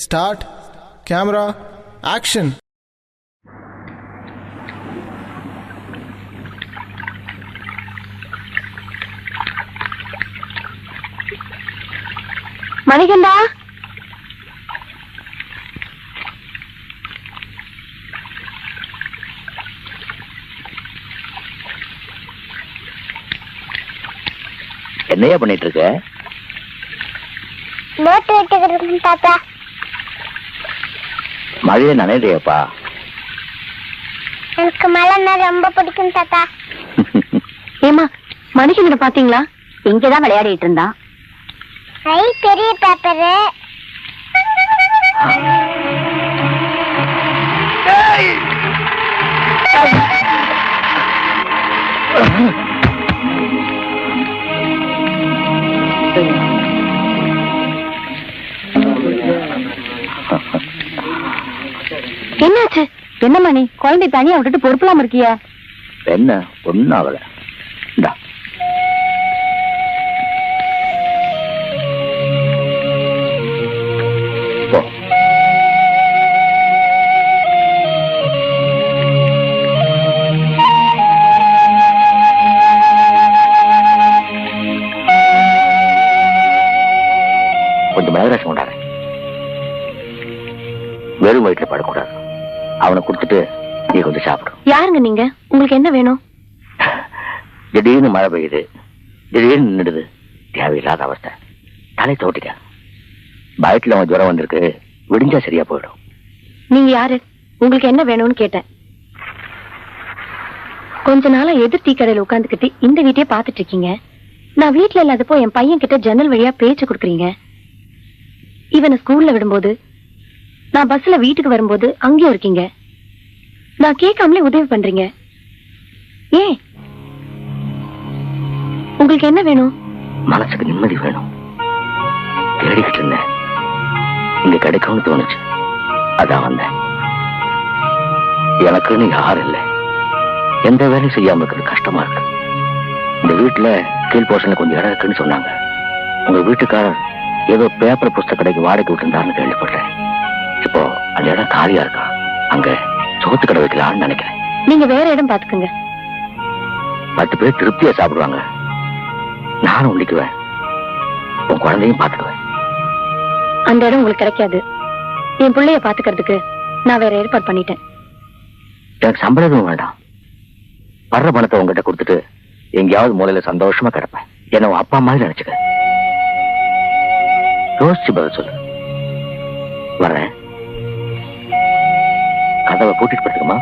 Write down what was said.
Start camera action. Manikanta, என்னையா பண்ணிட்டு இருக்க? நோட்டு வைக்கிறேன் தாத்தா. மழையை நனையறியப்பா? எனக்கு மழைன்னா ரொம்ப பிடிக்கும் தாத்தா. ஏமா, மணிகண்டனை பாத்தீங்களா? இங்கதான் விளையாடிட்டு இருந்தான். ஐ, பெரிய பேப்பரு. என்னாச்சு? என்ன மணி, குழந்தை தனியா விட்டுட்டு பொறுப்பலாம இருக்கியா? என்ன ஒன்னும் ஆகல. கொஞ்சம் மிளகரசம் கொண்டாரு. வெறும் வயிற்றுல படக்கூடாது. அவனை கொடுத்துட்டு நீ கொஞ்சம் சாப்பிடும். யாருங்க நீங்க? உங்களுக்கு என்ன வேணும்? திடீர்னு மழை பெய்யுது, திடீர்னு நின்றுடுது. தேவையில்லாத அவஸ்தை. தலை தோட்டிக்க. பயத்துல அவன் ஜுரம் வந்திருக்கு. விடிஞ்சா சரியா போயிடும். நீங்க யாரு? உங்களுக்கு என்ன வேணும்னு கேட்டேன். கொஞ்ச நாளா எதிர் டீ கடையில உட்காந்துக்கிட்டு இந்த வீட்டையே பாத்துட்டு இருக்கீங்க. நான் வீட்டுல இல்லாதப்போ என் பையன் கிட்ட ஜன்னல் வழியா பேச்சு கொடுக்குறீங்க. இவனை ஸ்கூல்ல விடும்போது, நான் பஸ்ல வீட்டுக்கு வரும்போது அங்கேயும் இருக்கீங்க. நான் கேட்காமலே உதவி பண்றீங்க. ஏன்? உங்களுக்கு என்ன வேணும்? மனசுக்கு நிம்மதி வேணும். தேடிக்கிட்டு இருந்தேன், இங்க கிடைக்கும்னு தோணுச்சு. அதான் வந்தேன். எனக்குன்னு யாரும் இல்லை. எந்த வேலையும் செய்யாம இருக்கிறது கஷ்டமா இருக்கு. இந்த வீட்டுல கீழ் போர்ஷன்ல கொஞ்சம் இடம் இருக்குன்னு சொன்னாங்க. உங்க வீட்டுக்காரர் ஏதோ பேப்பர் புஸ்தக கடைக்கு வாடகை விட்டுருந்தாருன்னு கேள்விப்பட்டேன். இப்போ அந்த இடம் காலியா இருக்கா? அங்க சோத்து கடை வைக்கலாம்னு நினைக்கிறேன். நீங்க வேற இடம் பாத்துக்கோங்க. 10 பேர் திருப்தியா சாப்பிடுவாங்க. நானும் உண்டிக்குவேன், உன் குழந்தையும் பாத்துக்குவேன். அந்த இடம் உங்களுக்கு கிடைக்காது. என் பிள்ளைய பாத்துக்கிறதுக்கு நான் வேற ஏற்பாடு பண்ணிட்டேன். எனக்கு சம்பளம் எதுவும் வேண்டாம். வர்ற பணத்தை உங்ககிட்ட கொடுத்துட்டு எங்கேயாவது மூலையில சந்தோஷமா கிடப்பேன். என்ன உன் அப்பா மாதிரி நினைச்சுக்க. யோசிச்சு பதில் சொல்லு. வரேன். கதவை பூட்டிட்டு படுத்துக்குமா?